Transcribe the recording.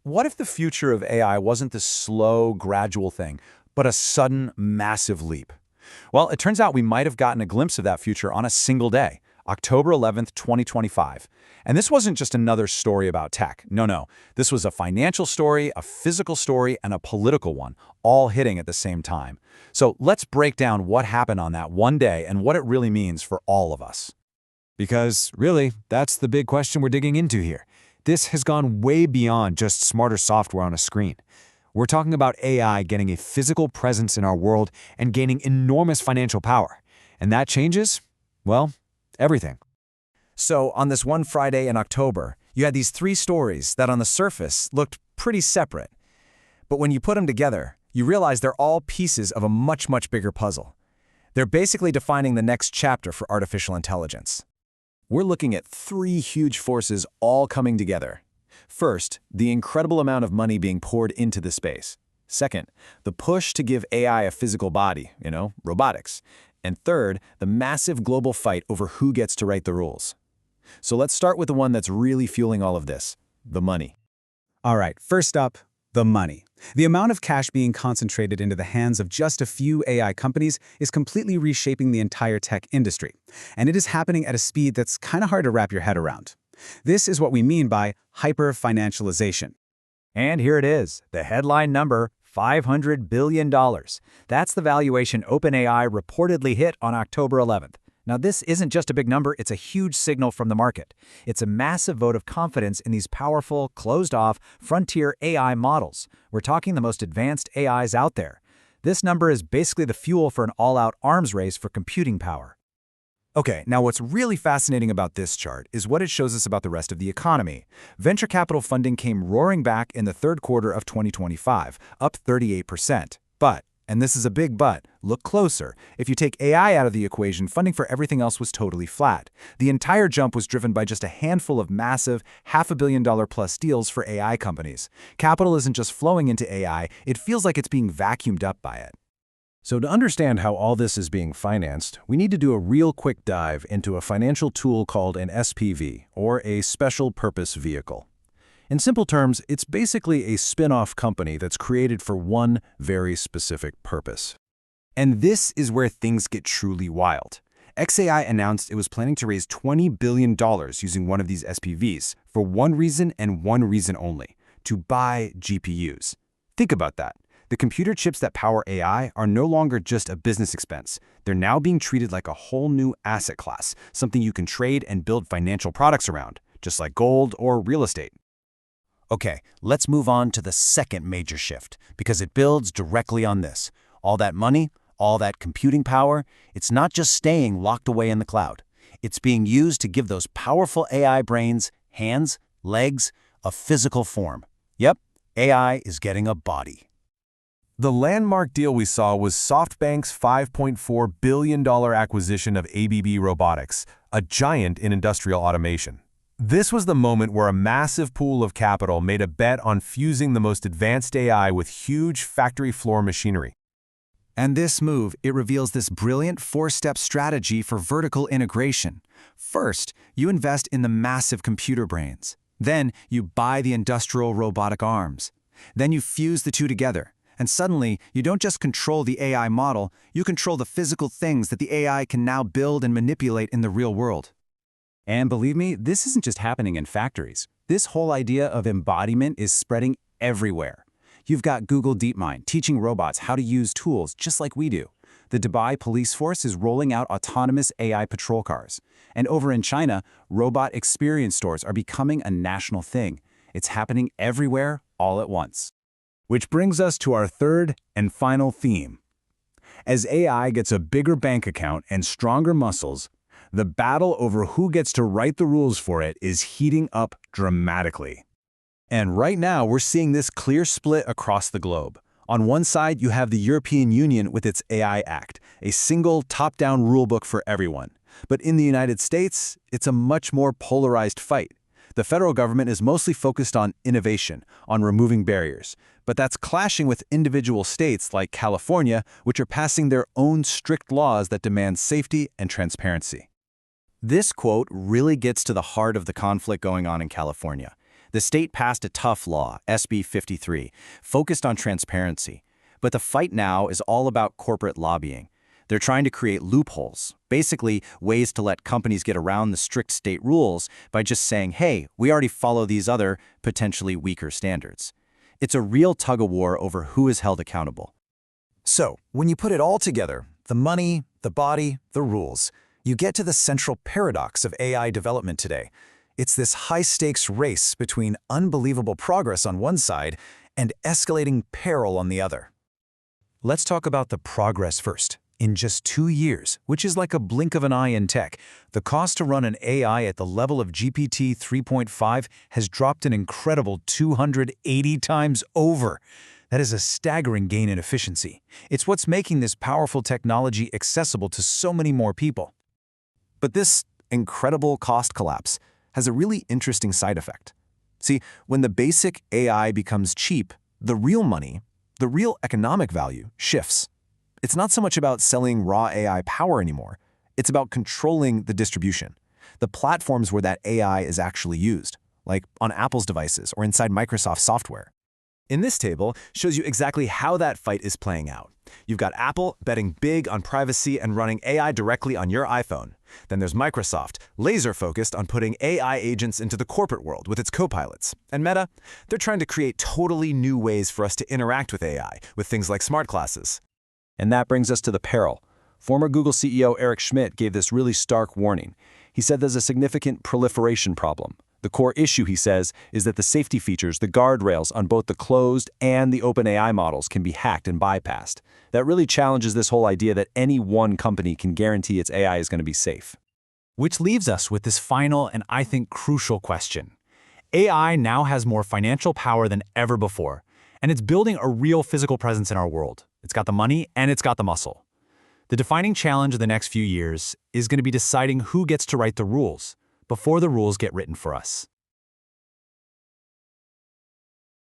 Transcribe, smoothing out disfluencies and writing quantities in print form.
What if the future of AI wasn't this slow, gradual thing, but a sudden, massive leap? Well, it turns out we might have gotten a glimpse of that future on a single day, October 11th, 2025. And this wasn't just another story about tech. No. This was a financial story, a physical story, and a political one, all hitting at the same time. So let's break down what happened on that one day and what it really means for all of us. Because, really, that's the big question we're digging into here. This has gone way beyond just smarter software on a screen. We're talking about AI getting a physical presence in our world and gaining enormous financial power. And that changes, well, everything. So, on this one Friday in October, you had these three stories that on the surface looked pretty separate. But when you put them together, you realize they're all pieces of a much, much bigger puzzle. They're basically defining the next chapter for artificial intelligence. We're looking at three huge forces all coming together. First, the incredible amount of money being poured into the space. Second, the push to give AI a physical body, robotics. And third, the massive global fight over who gets to write the rules. So let's start with the one that's really fueling all of this, the money. All right, first up, the money. The amount of cash being concentrated into the hands of just a few AI companies is completely reshaping the entire tech industry. And it is happening at a speed that's kind of hard to wrap your head around. This is what we mean by hyper-financialization. And here it is, the headline number, $500 billion. That's the valuation OpenAI reportedly hit on October 11th. Now, this isn't just a big number, it's a huge signal from the market. It's a massive vote of confidence in these powerful, closed-off, frontier AI models. We're talking the most advanced AIs out there. This number is basically the fuel for an all-out arms race for computing power. Okay, now what's really fascinating about this chart is what it shows us about the rest of the economy. Venture capital funding came roaring back in the third quarter of 2025, up 38%. But, and this is a big but, look closer. If you take AI out of the equation, funding for everything else was totally flat. The entire jump was driven by just a handful of massive, $500 million plus deals for AI companies. Capital isn't just flowing into AI, it feels like it's being vacuumed up by it. So to understand how all this is being financed, we need to do a real quick dive into a financial tool called an SPV, or a special purpose vehicle. In simple terms, it's basically a spin-off company that's created for one very specific purpose. And this is where things get truly wild. xAI announced it was planning to raise $20 billion using one of these SPVs for one reason and one reason only: to buy GPUs. Think about that. The computer chips that power AI are no longer just a business expense. They're now being treated like a whole new asset class, something you can trade and build financial products around, just like gold or real estate. Okay, let's move on to the second major shift, because it builds directly on this. All that money, all that computing power, it's not just staying locked away in the cloud. It's being used to give those powerful AI brains hands, legs, a physical form. Yep, AI is getting a body. The landmark deal we saw was SoftBank's $5.4 billion acquisition of ABB Robotics, a giant in industrial automation. This was the moment where a massive pool of capital made a bet on fusing the most advanced AI with huge factory floor machinery. And this move, it reveals this brilliant four-step strategy for vertical integration. First, you invest in the massive computer brains. Then, you buy the industrial robotic arms. Then you fuse the two together. And suddenly, you don't just control the AI model, you control the physical things that the AI can now build and manipulate in the real world. And believe me, this isn't just happening in factories. This whole idea of embodiment is spreading everywhere. You've got Google DeepMind teaching robots how to use tools just like we do. The Dubai police force is rolling out autonomous AI patrol cars. And over in China, robot experience stores are becoming a national thing. It's happening everywhere, all at once. Which brings us to our third and final theme. As AI gets a bigger bank account and stronger muscles, the battle over who gets to write the rules for it is heating up dramatically. And right now, we're seeing this clear split across the globe. On one side, you have the European Union with its AI Act, a single top-down rulebook for everyone. But in the United States, it's a much more polarized fight. The federal government is mostly focused on innovation, on removing barriers. But that's clashing with individual states like California, which are passing their own strict laws that demand safety and transparency. This quote really gets to the heart of the conflict going on in California. The state passed a tough law, SB 53, focused on transparency. But the fight now is all about corporate lobbying. They're trying to create loopholes, basically ways to let companies get around the strict state rules by just saying, hey, we already follow these other, potentially weaker standards. It's a real tug-of-war over who is held accountable. So, when you put it all together, the money, the body, the rules, you get to the central paradox of AI development today. It's this high-stakes race between unbelievable progress on one side and escalating peril on the other. Let's talk about the progress first. In just 2 years, which is like a blink of an eye in tech, the cost to run an AI at the level of GPT 3.5 has dropped an incredible 280 times over. That is a staggering gain in efficiency. It's what's making this powerful technology accessible to so many more people. But this incredible cost collapse has a really interesting side effect. See, when the basic AI becomes cheap, the real money, the real economic value, shifts. It's not so much about selling raw AI power anymore. It's about controlling the distribution, the platforms where that AI is actually used, like on Apple's devices or inside Microsoft software. In this table shows you exactly how that fight is playing out. You've got Apple betting big on privacy and running AI directly on your iPhone. Then there's Microsoft, laser-focused on putting AI agents into the corporate world with its copilots. And Meta, they're trying to create totally new ways for us to interact with AI, with things like smart glasses. And that brings us to the peril. Former Google CEO Eric Schmidt gave this really stark warning. He said there's a significant proliferation problem. The core issue, he says, is that the safety features, the guardrails on both the closed and the OpenAI models can be hacked and bypassed. That really challenges this whole idea that any one company can guarantee its AI is going to be safe. Which leaves us with this final and I think crucial question. AI now has more financial power than ever before, and it's building a real physical presence in our world. It's got the money and it's got the muscle. The defining challenge of the next few years is going to be deciding who gets to write the rules before the rules get written for us.